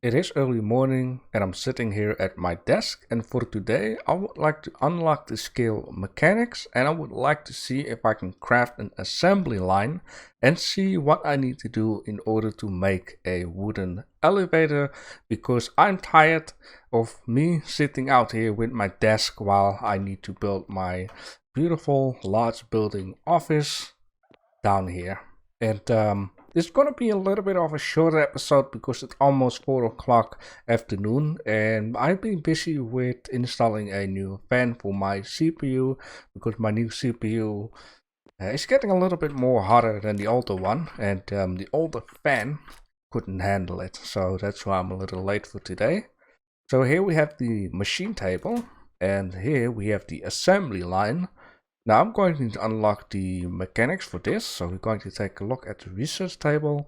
It is early morning and I'm sitting here at my desk, and for today I would like to unlock the skill mechanics, and I would like to see if I can craft an assembly line and see what I need to do in order to make a wooden elevator, because I'm tired of me sitting out here with my desk while I need to build my beautiful large building office down here. And it's gonna be a little bit of a shorter episode because it's almost 4 o'clock afternoon, and I've been busy with installing a new fan for my CPU because my new CPU is getting a little bit more hotter than the older one, and the older fan couldn't handle it, so that's why I'm a little late for today. So here we have the machine table, and here we have the assembly line. Now I'm going to unlock the mechanics for this, so we're going to take a look at the research table,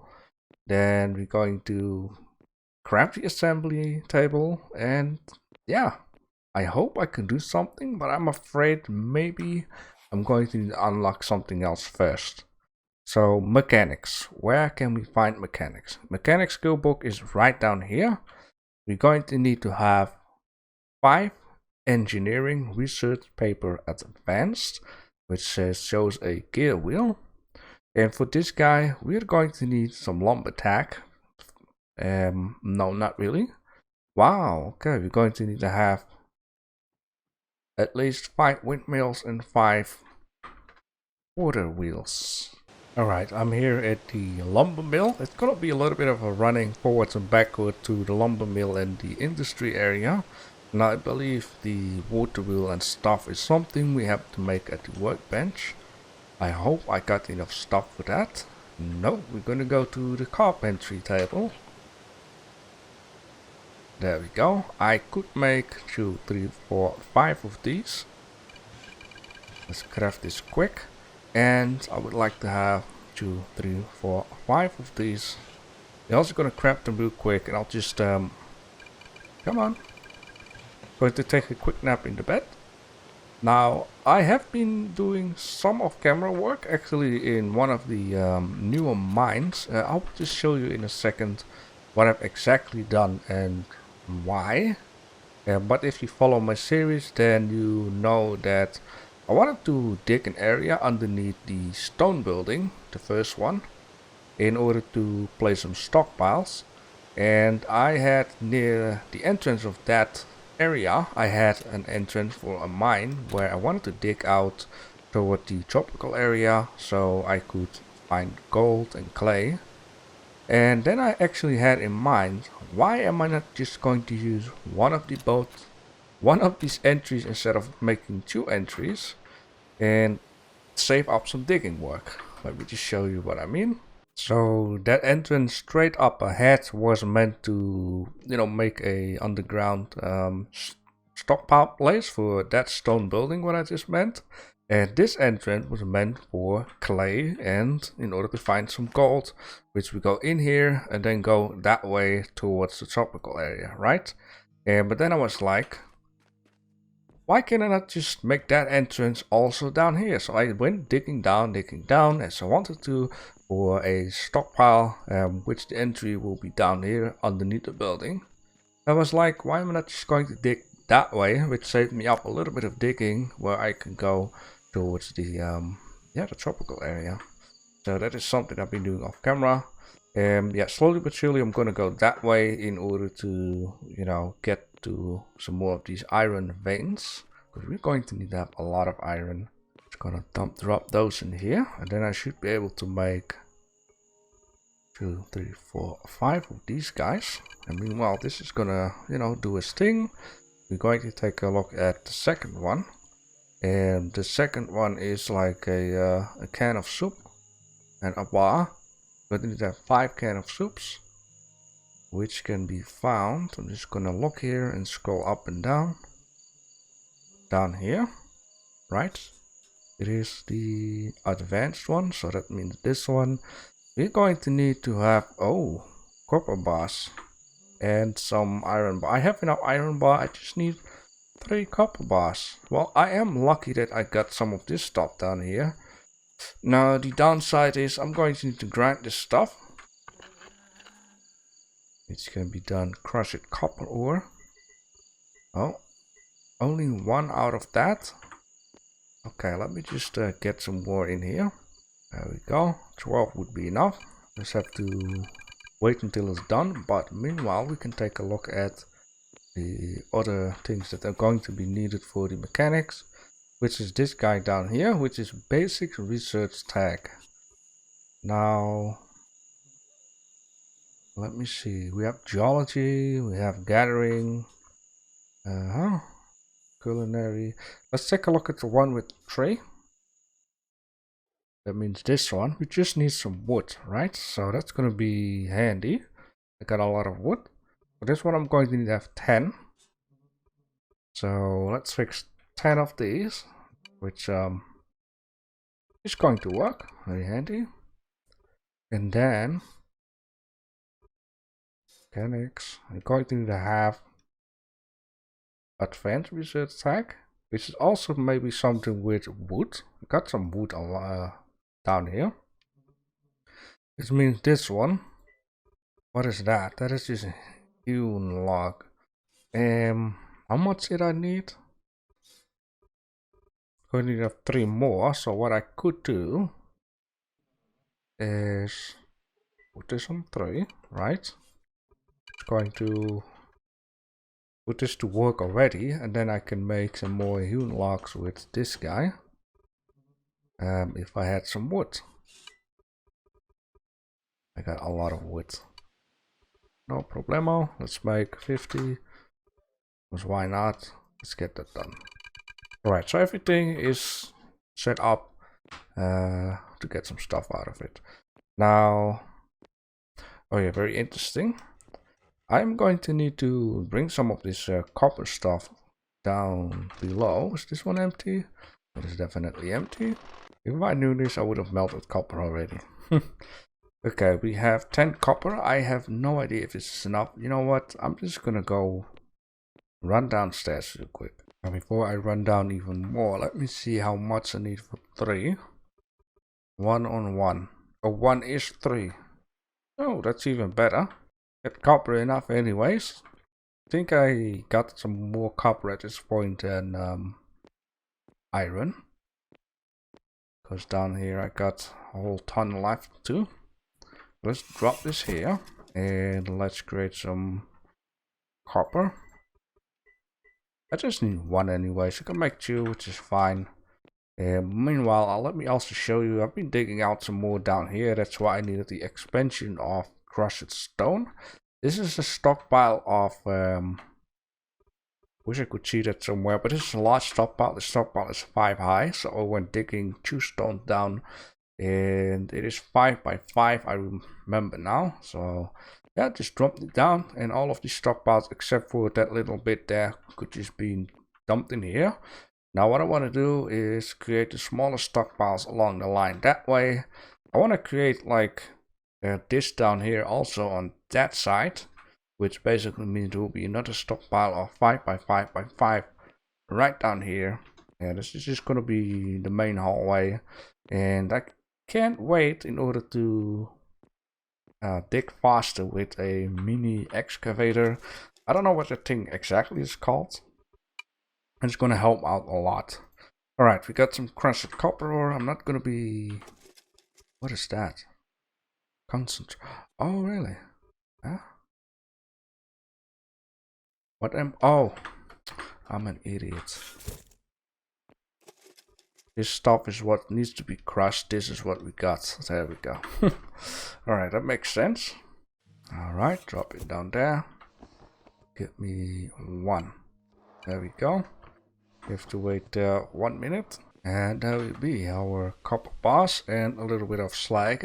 then we're going to craft the assembly table, and yeah, I hope I can do something, but I'm afraid maybe I'm going to unlock something else first. So mechanics, where can we find mechanics? Mechanics skill book is right down here. We're going to need to have 5 engineering research paper advanced, which shows a gear wheel. And for this guy we're going to need some lumber tack. No, not really. Wow, okay, we're going to need to have at least 5 windmills and 5 water wheels. Alright, I'm here at the lumber mill. It's gonna be a little bit of a running forwards and backward to the lumber mill and the industry area. Now I believe the water wheel and stuff is something we have to make at the workbench. I hope I got enough stuff for that. No, we're gonna go to the carpentry table. There we go. I could make 2, 3, 4, 5 of these. Let's craft this quick. And I would like to have 2, 3, 4, 5 of these. I'm also gonna craft them real quick, and I'll just come on. Going to take a quick nap in the bed. Now I have been doing some of camera work actually in one of the newer mines. I'll just show you in a second what I've exactly done and why. But if you follow my series, then you know that I wanted to dig an area underneath the stone building, the first one, in order to place some stockpiles. And I had near the entrance of that area, I had an entrance for a mine where I wanted to dig out toward the tropical area so I could find gold and clay. And then I actually had in mind, why am I not just going to use one of these entries instead of making 2 entries and save up some digging work. Let me just show you what I mean. So that entrance straight up ahead was meant to, make a underground stockpile place for that stone building, what I just meant. And this entrance was meant for clay and in order to find some gold, which we go in here and then go that way towards the tropical area, right? But then I was like, why can I not just make that entrance also down here? So I went digging down as I wanted to, for a stockpile, which the entry will be down here underneath the building. I was like, why am I not just going to dig that way, which saved me up a little bit of digging where I can go towards the tropical area. So that is something I've been doing off camera. Slowly but surely I'm gonna go that way in order to, get to some more of these iron veins, because we're going to need to have a lot of iron. Just gonna drop those in here, and then I should be able to make 2, 3, 4, 5 of these guys. And meanwhile, this is gonna, do its thing. We're going to take a look at the second one, and the second one is like a can of soup and a bar. But we need to have 5 cans of soups, which can be found. I'm just gonna look here and scroll up and down here, right? It is the advanced one, so that means this one. We're going to need to have copper bars and some iron bar. I have enough iron bar, I just need 3 copper bars. Well, I am lucky that I got some of this stuff down here. Now the downside is I'm going to need to grind this stuff. Which can be done crushed copper ore. Oh, only one out of that. Okay, let me just get some more in here. There we go. 12 would be enough. Just have to wait until it's done. But meanwhile, we can take a look at the other things that are going to be needed for the mechanics, which is this guy down here, which is basic research tag. Now, let me see. We have geology, we have gathering, culinary. Let's take a look at the one with tray. That means this one. We just need some wood, right? So that's gonna be handy. I got a lot of wood. For this one, I'm going to need to have 10. So let's fix 10 of these, which is going to work. Very handy. And then mechanics. I'm going to need to have advanced research tag, which is also maybe something with wood. I got some wood down here. Which means this one. What is that? That is just a hewn log. How much did I need? I need to have 3 more. So what I could do is put this on 3, right? It's going to put this to work already, and then I can make some more hewn logs with this guy. If I had some wood. I got a lot of wood. No problemo. Let's make 50. Because why not? Let's get that done. Alright, so everything is set up to get some stuff out of it. Now, oh yeah, very interesting. I'm going to need to bring some of this copper stuff down below. Is this one empty? It is definitely empty. If I knew this, I would have melted copper already. Okay, we have 10 copper. I have no idea if this is enough. You know what? I'm just gonna go run downstairs real quick. Now before I run down even more, let me see how much I need for 3. 1 on 1. Oh, 1 is 3. Oh, that's even better. Get copper enough anyways. I think I got some more copper at this point than iron. Because down here I got a whole ton left too. Let's drop this here and let's create some copper. I just need 1 anyway, so I can make 2, which is fine. Meanwhile, let me also show you, I've been digging out some more down here. That's why I needed the expansion of crushed stone. This is a stockpile of, wish I could see that somewhere, but this is a large stockpile. The stockpile is 5 high, so I went digging 2 stones down. And it is 5 by 5, I remember now. So yeah, just dropped it down, and all of these stockpiles except for that little bit there could just be dumped in here. Now what I want to do is create the smaller stockpiles along the line. That way I want to create like this down here also on that side, which basically means there will be another stockpile of 5 by 5 by 5 right down here. Yeah, this is just going to be the main hallway, and I can't wait in order to dig faster with a mini excavator. I don't know what the thing exactly is called. It's going to help out a lot. Alright, we got some crushed copper ore. I'm not going to be... What is that? Concentrate. Oh, really? Huh? What am... Oh, I'm an idiot. This stuff is what needs to be crushed. This is what we got. There we go. Alright, that makes sense. Alright, drop it down there. Give me 1. There we go. We have to wait 1 minute. And there will be our copper bars and a little bit of slag.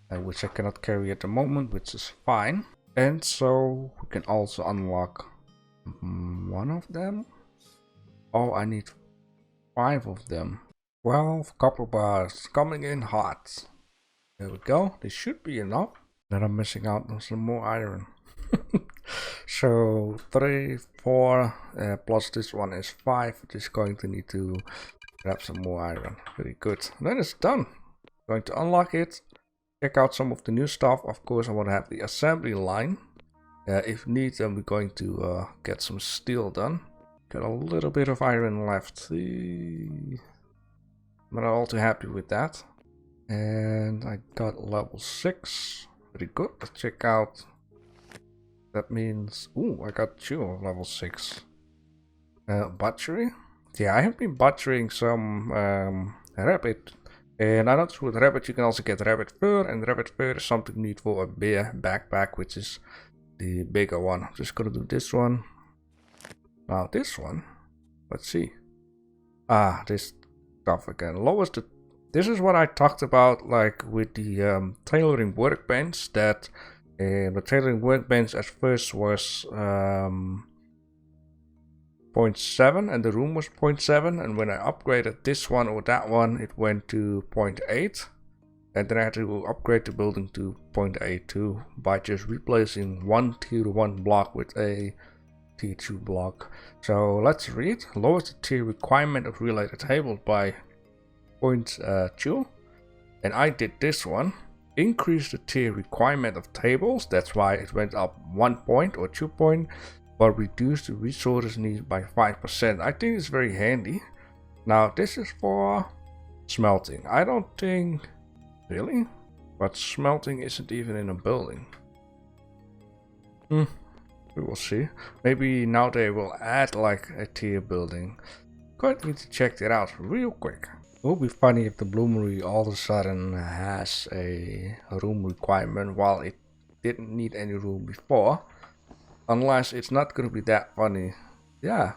Which I cannot carry at the moment, which is fine. And so we can also unlock 1 of them. Oh, I need 5 of them. 12 copper bars coming in hot. There we go. This should be enough. Then I'm missing out on some more iron. So 3, 4, plus this one is 5. Just going to need to grab some more iron. Very good. Then it's done. Going to unlock it. Check out some of the new stuff. Of course, I want to have the assembly line. If need, then we're going to get some steel done. Got a little bit of iron left. I'm not all too happy with that. And I got level 6. Pretty good. Let's check out. That means... Ooh, I got 2 of level 6. Butchery? Yeah, I have been butchering some rabbit. And I noticed with rabbit you can also get rabbit fur. And rabbit fur is something neat for a bear backpack, which is the bigger one. I'm just gonna do this one. Now this one. Let's see. Ah, this stuff again. Lowers the... This is what I talked about, like with the tailoring workbench. That the tailoring workbench at first was 0.7 and the room was 0.7, and when I upgraded this one or that one, it went to 0.8, and then I had to upgrade the building to 0.82 by just replacing one tier 1 block with a tier 2 block. So let's read. Lowers the tier requirement of related tables by 0.2, and I did this one. Increase the tier requirement of tables, that's why it went up 1 point or 2 point, but reduce the resources needed by 5%. I think it's very handy. Now this is for smelting. I don't think... Really? But smelting isn't even in a building. We will see. Maybe now they will add like a tier building. Going to need to check that out real quick. It will be funny if the bloomery all of a sudden has a room requirement while it didn't need any room before. Unless it's not gonna be that funny. Yeah.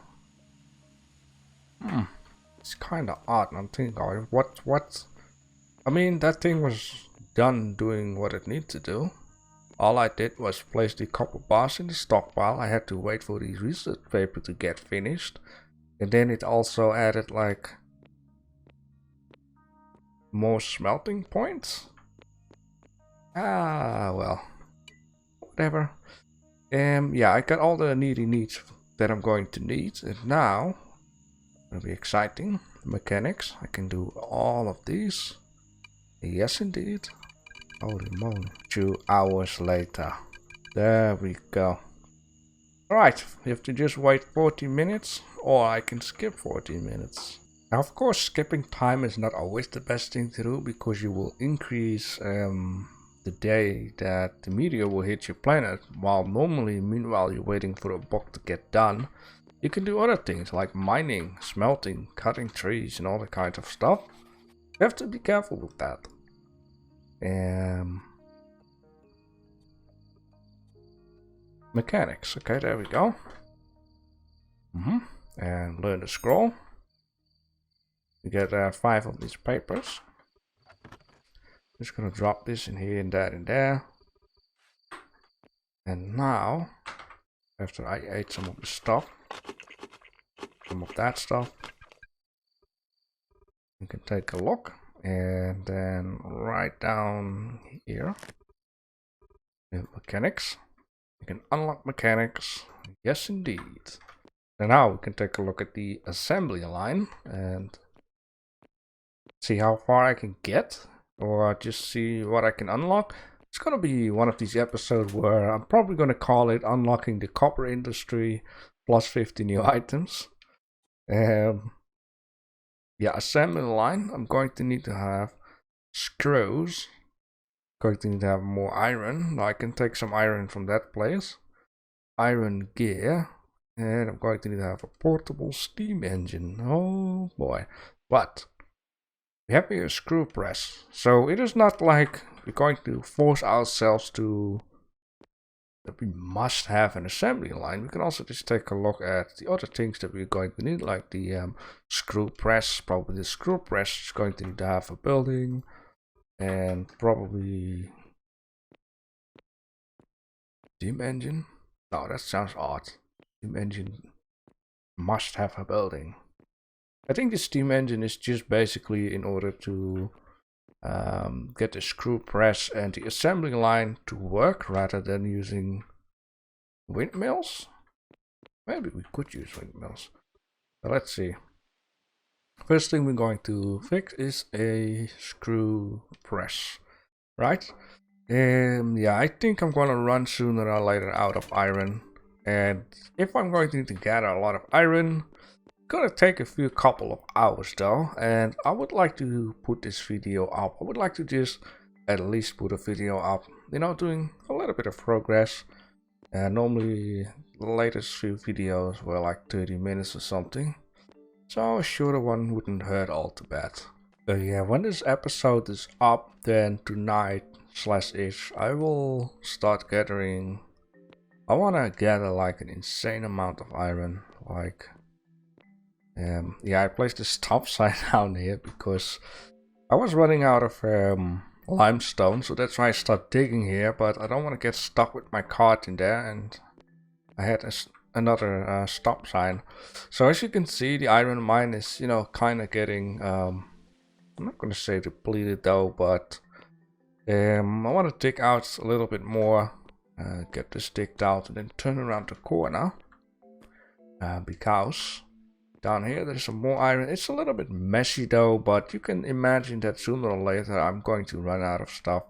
It's kinda odd. I'm thinking, oh, what? I mean, that thing was done doing what it needed to do. All I did was place the copper bars in the stockpile. I had to wait for the research paper to get finished. And then it also added like more smelting points. Ah, well. Whatever. Yeah, I got all the needs that I'm going to need, and now it'll be exciting. Mechanics, I can do all of these. Yes, indeed. Holy moly! 2 hours later, there we go. Alright, we have to just wait 40 minutes, or I can skip 40 minutes. Now, of course, skipping time is not always the best thing to do, because you will increase the day that the meteor will hit your planet, while normally, meanwhile, you're waiting for a block to get done. You can do other things like mining, smelting, cutting trees, and all that kind of stuff. You have to be careful with that. Mechanics. Okay, there we go. And learn the scroll. You get 5 of these papers. Just gonna drop this in here and that and there. And now, after I ate some of the stuff, some of that stuff, you can take a look, and then right down here, in mechanics, you can unlock mechanics. Yes, indeed. And now we can take a look at the assembly line and see how far I can get, or just see what I can unlock. It's gonna be one of these episodes where I'm probably gonna call it Unlocking the Copper Industry plus 50 new items. Yeah, assembly line. I'm going to need to have screws. Going to need to have more iron. Now I can take some iron from that place. Iron gear. And I'm going to need to have a portable steam engine. Oh boy. But we have here a screw press. So it is not like we're going to force ourselves to that we must have an assembly line. We can also just take a look at the other things that we're going to need, like the screw press. Probably the screw press is going to need to have a building, and probably steam engine. No, that sounds odd. Steam engine must have a building. I think the steam engine is just basically in order to get the screw press and the assembly line to work, rather than using windmills. Maybe we could use windmills. But let's see. First thing we're going to fix is a screw press, right? Yeah, I think I'm gonna run sooner or later out of iron. And if I'm going to need to gather a lot of iron, gonna take a few couple of hours though. And I would like to put this video up. I would like to just at least put a video up, you know, doing a little bit of progress. And normally the latest few videos were like 30 minutes or something. So a shorter one wouldn't hurt all too bad. So yeah, when this episode is up, then tonight / ish, I will start gathering. I want to gather like an insane amount of iron. Like, yeah, I placed a stop sign down here because I was running out of limestone, so that's why I started digging here. But I don't want to get stuck with my cart in there, and I had another stop sign. So as you can see, the iron mine is, you know, kind of getting I'm not going to say depleted though, but I want to dig out a little bit more, get this digged out, and then turn around the corner, because down here there's some more iron. It's a little bit messy though, but you can imagine that sooner or later I'm going to run out of stuff.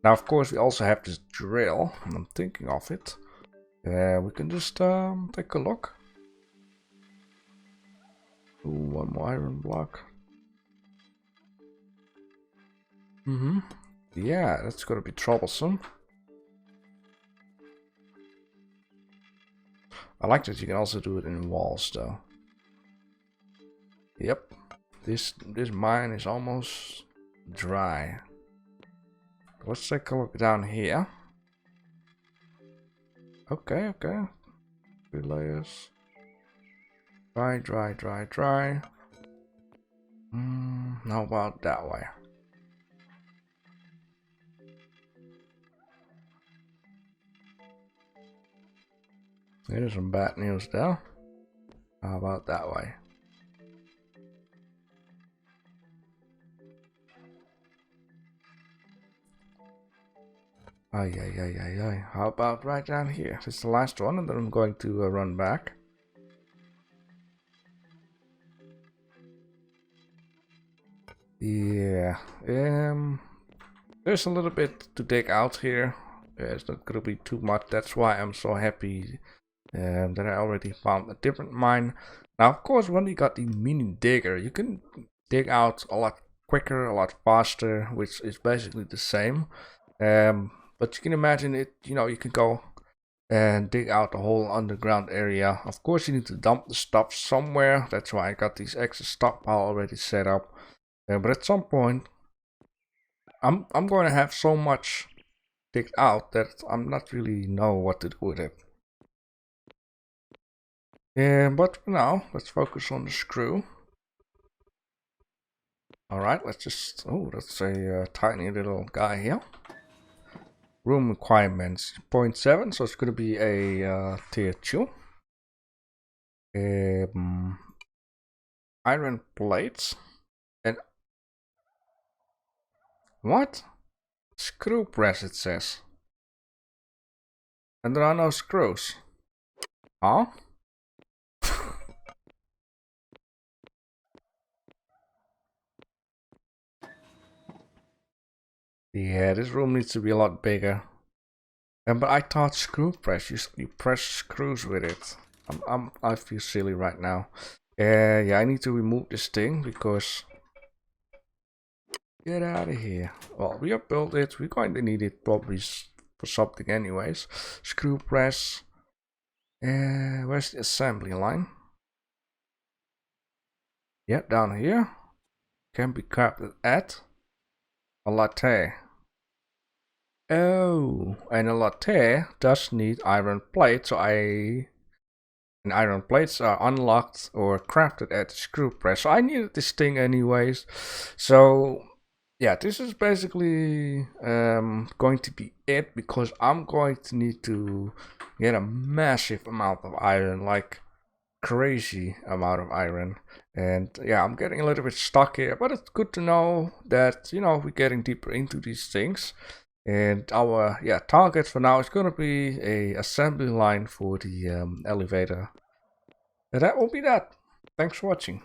Now of course we also have this drill, and I'm thinking of it. We can just take a look. Ooh, one more iron block. Yeah, that's gonna be troublesome. I like that you can also do it in walls though. Yep, this mine is almost dry. Let's take a look down here. Okay. 3 layers. Dry. How about that way? There's some bad news there. How about that way? Ay. How about right down here? This is the last one, and then I'm going to run back. Yeah, there's a little bit to dig out here. It's not gonna be too much. That's why I'm so happy that I already found a different mine. Now, of course, when you got the mini digger, you can dig out a lot quicker, a lot faster, which is basically the same. But you can imagine it, you know, you can go and dig out the whole underground area. Of course, you need to dump the stuff somewhere. That's why I got these extra stockpile already set up. But at some point, I'm going to have so much digged out that I'm not really know what to do with it. But for now, let's focus on the screw. Alright, let's just... Oh, that's a tiny little guy here. Room requirements 0.7, so it's going to be a tier 2. Iron plates. And... What? Screw press, it says. And there are no screws. Huh? Yeah, this room needs to be a lot bigger. But I thought screw press, you press screws with it. I feel silly right now. Yeah, I need to remove this thing because... Get out of here. Well, we have built it. We're going to need it probably for something anyways. Screw press. Where's the assembly line? Yeah, down here. Can be crafted at a latte. Oh, and a latte does need iron plates, so and iron plates are unlocked or crafted at the screw press. So I needed this thing anyways. So yeah, this is basically going to be it, because I'm going to need to get a massive amount of iron, like crazy amount of iron. And yeah, I'm getting a little bit stuck here, but it's good to know that, you know, we're getting deeper into these things. And our target for now is going to be a assembly line for the elevator. And that will be that. Thanks for watching.